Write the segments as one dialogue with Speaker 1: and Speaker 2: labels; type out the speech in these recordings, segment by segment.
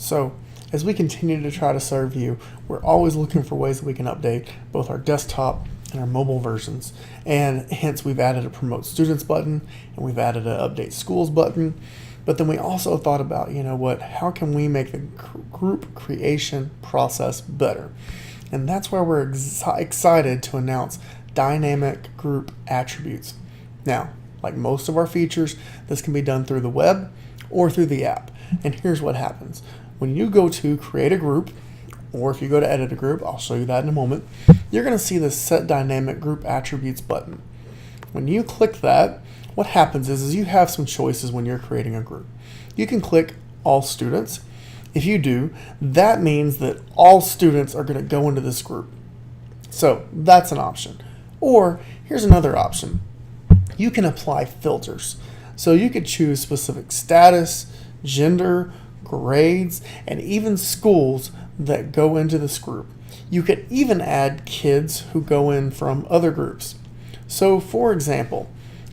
Speaker 1: So as we continue to try to serve you, we're always looking for ways that we can update both our desktop and our mobile versions. And hence we've added a Promote Students button and we've added an Update Schools button. But then we also thought about, how can we make the group creation process better? And that's where we're excited to announce dynamic group attributes. Now, like most of our features, this can be done through the web or through the app. And here's what happens. When you go to create a group, or if you go to edit a group, I'll show you that in a moment, you're going to see the Set Dynamic Group Attributes button. When you click that, what happens is you have some choices when you're creating a group. You can click All Students. If you do, that means that all students are going to go into this group. So that's an option. Or here's another option. You can apply filters. So you could choose specific status, gender, grades, and even schools that go into this group. You could even add kids who go in from other groups. So for example,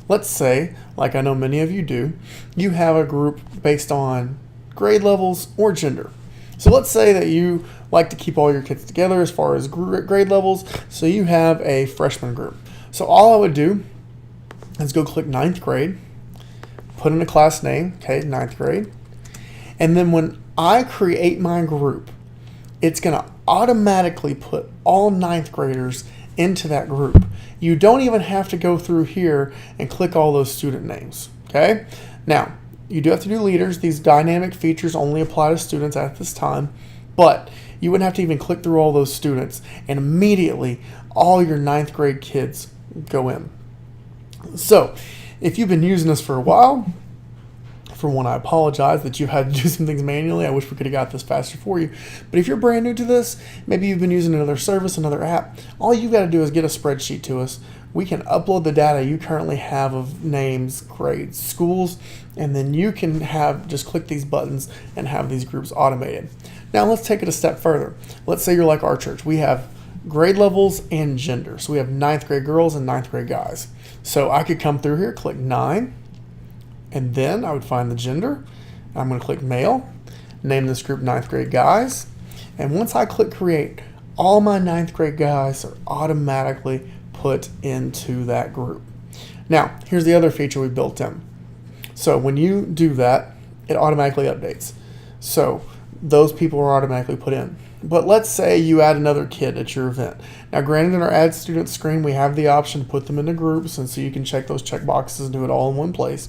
Speaker 1: let's say, like I know many of you do, you have a group based on grade levels or gender. So let's say that you like to keep all your kids together as far as grade levels, so you have a freshman group. So all I would do is go click 9th grade, put in a class name, okay, 9th grade, and then when I create my group, it's going to automatically put all 9th graders into that group. You don't even have to go through here and click all those student names, okay? Now, you do have to do leaders. These dynamic features only apply to students at this time, but you wouldn't have to even click through all those students, and immediately all your 9th grade kids go in. So, if you've been using this for a while, for one, I apologize that you've had to do some things manually. I wish we could have got this faster for you. But if you're brand new to this, maybe you've been using another service, another app, all you've got to do is get a spreadsheet to us. We can upload the data you currently have of names, grades, schools, and then you can just click these buttons and have these groups automated. Now let's take it a step further. Let's say you're like our church. We have grade levels and gender. So we have 9th grade girls and 9th grade guys. So I could come through here, click 9, and then I would find the gender. I'm going to click male, name this group 9th grade guys. And once I click create, all my 9th grade guys are automatically put into that group. Now, here's the other feature we built in. So when you do that, it automatically updates. So those people are automatically put in. But let's say you add another kid at your event. Now, granted, in our Add Student screen, we have the option to put them into groups, and so you can check those check boxes and do it all in one place.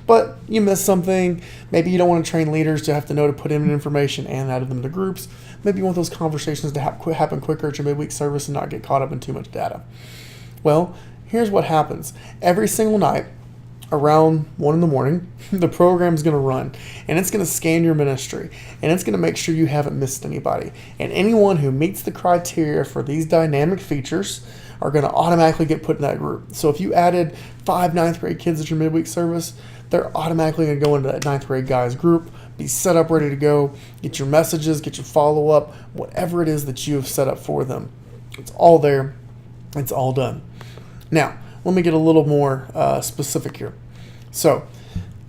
Speaker 1: But you missed something. Maybe you don't want to train leaders to have to know to put in information and add them to groups. Maybe you want those conversations to happen quicker at your midweek service and not get caught up in too much data. Well, here's what happens. Every single night, around 1 in the morning, the program's going to run, and it's going to scan your ministry, and it's going to make sure you haven't missed anybody. And anyone who meets the criteria for these dynamic features are going to automatically get put in that group. So if you added 5 9th grade kids at your midweek service, they're automatically going to go into that 9th grade guys group, be set up, ready to go, get your messages, get your follow-up, whatever it is that you have set up for them. It's all there. It's all done. Now, let me get a little more specific here. So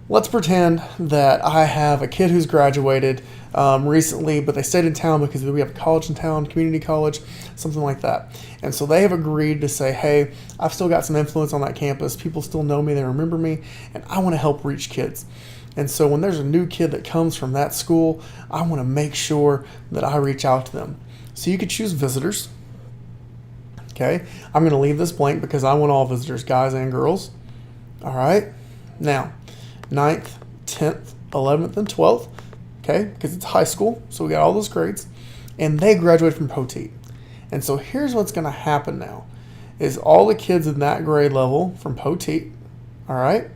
Speaker 1: let's pretend that I have a kid who's graduated recently, but they stayed in town because we have a college in town, community college, something like that. And so they have agreed to say, hey, I've still got some influence on that campus. People still know me, they remember me, and I want to help reach kids. And so when there's a new kid that comes from that school, I want to make sure that I reach out to them. So you could choose visitors. Okay, I'm going to leave this blank because I want all visitors, guys and girls. All right, now 9th, 10th, 11th, and 12th, okay, because it's high school, so we got all those grades, and they graduate from Poteet. And so here's what's going to happen now, is all the kids in that grade level from Poteet, all right,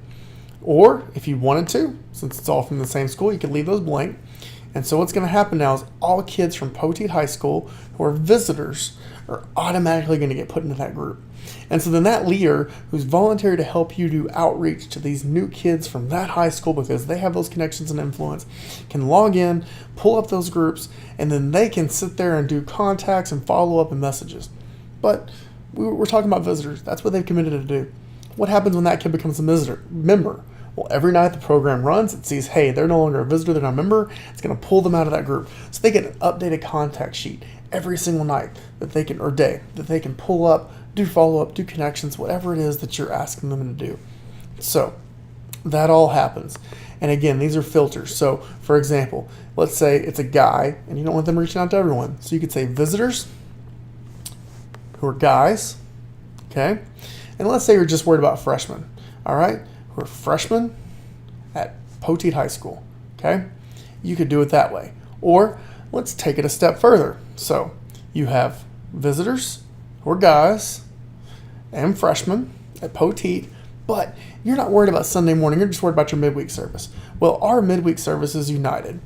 Speaker 1: or if you wanted to, since it's all from the same school, you could leave those blank. And so what's going to happen now is all kids from Poteet High School who are visitors are automatically going to get put into that group. And so then that leader who's volunteered to help you do outreach to these new kids from that high school because they have those connections and influence can log in, pull up those groups, and then they can sit there and do contacts and follow up and messages. But we're talking about visitors. That's what they've committed to do. What happens when that kid becomes a member? Well, every night the program runs, it sees, hey, they're no longer a visitor, they're not a member. It's going to pull them out of that group. So they get an updated contact sheet every single night that they can, or day, that they can pull up, do follow-up, do connections, whatever it is that you're asking them to do. So that all happens. And again, these are filters. So for example, let's say it's a guy and you don't want them reaching out to everyone. So you could say visitors who are guys, okay? And let's say you're just worried about freshmen, all right? Who are freshmen at Poteet High School, okay? You could do it that way. Or let's take it a step further. So you have visitors who are guys and freshmen at Poteet, but you're not worried about Sunday morning. You're just worried about your midweek service. Well, our midweek service is United.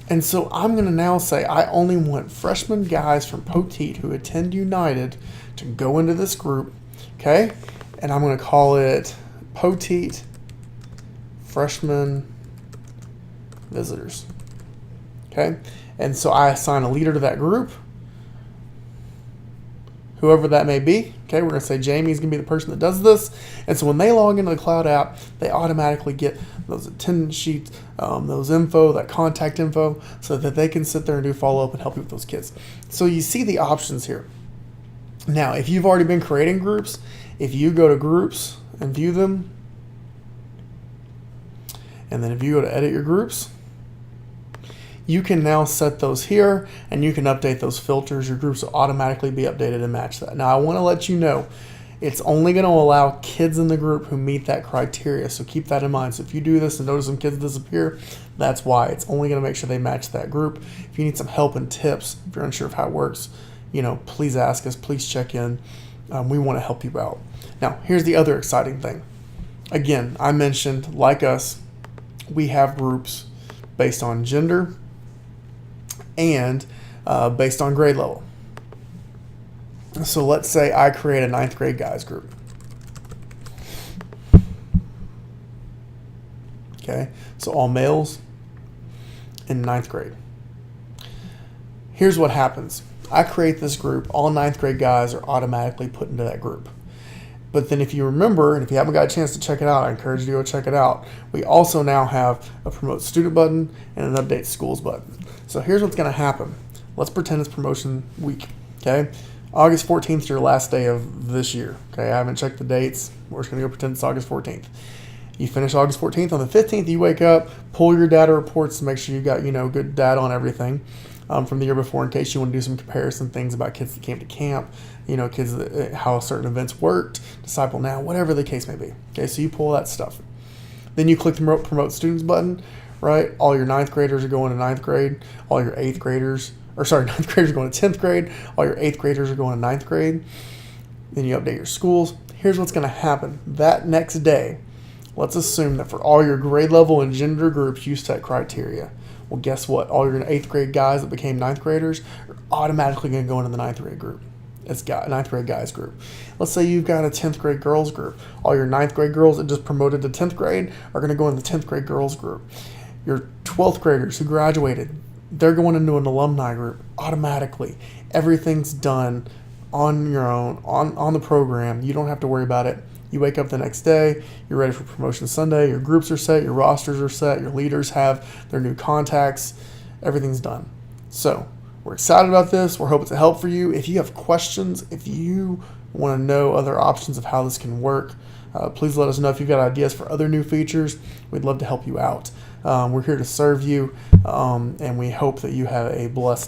Speaker 1: And so I'm going to now say I only want freshman guys from Poteet who attend United to go into this group, okay? And I'm going to call it Poteet Freshman Visitors, okay? And so I assign a leader to that group, whoever that may be. Okay, we're going to say Jamie's going to be the person that does this. And so when they log into the Cloud app, they automatically get those attendance sheets, those info, that contact info, so that they can sit there and do follow-up and help you with those kids. So you see the options here. Now, if you've already been creating groups, if you go to groups and view them, and then if you go to edit your groups, you can now set those here and you can update those filters. Your groups will automatically be updated and match that. Now I want to let you know it's only going to allow kids in the group who meet that criteria. So keep that in mind. So if you do this and notice some kids disappear, that's why. It's only going to make sure they match that group. If you need some help and tips, if you're unsure of how it works, please ask us, please check in. We want to help you out. Now, here's the other exciting thing. Again, I mentioned, like us, we have groups based on gender and based on grade level. So let's say I create a 9th grade guys group. Okay, so all males in 9th grade. Here's what happens. I create this group, all 9th grade guys are automatically put into that group. But then if you remember, and if you haven't got a chance to check it out, I encourage you to go check it out. We also now have a promote student button and an update schools button. So here's what's going to happen. Let's pretend it's promotion week, okay? August 14th is your last day of this year, okay? I haven't checked the dates. We're just going to go pretend it's August 14th. You finish August 14th. On the 15th, you wake up, pull your data reports to make sure you got, good data on everything from the year before in case you want to do some comparison things about kids that came to camp, kids that, how certain events worked, Disciple Now, whatever the case may be. Okay, so you pull that stuff. Then you click the Promote Students button, right? All your 9th graders are going to 9th grade. All your 9th graders are going to 10th grade. All your 8th graders are going to 9th grade. Then you update your schools. Here's what's going to happen. That next day, let's assume that for all your grade level and gender groups, you set criteria. Well, guess what? All your 8th grade guys that became 9th graders are automatically going to go into the 9th grade group. It's got 9th grade guys group. Let's say you've got a 10th grade girls group. All your 9th grade girls that just promoted to 10th grade are going to go in the 10th grade girls group. Your 12th graders who graduated, they're going into an alumni group automatically. Everything's done on your own, on the program. You don't have to worry about it. You wake up the next day, you're ready for Promotion Sunday, your groups are set, your rosters are set, your leaders have their new contacts, everything's done. So we're excited about this. We're hoping to help for you. If you have questions, if you want to know other options of how this can work, please let us know. If you've got ideas for other new features, we'd love to help you out. We're here to serve you, and we hope that you have a blessed day.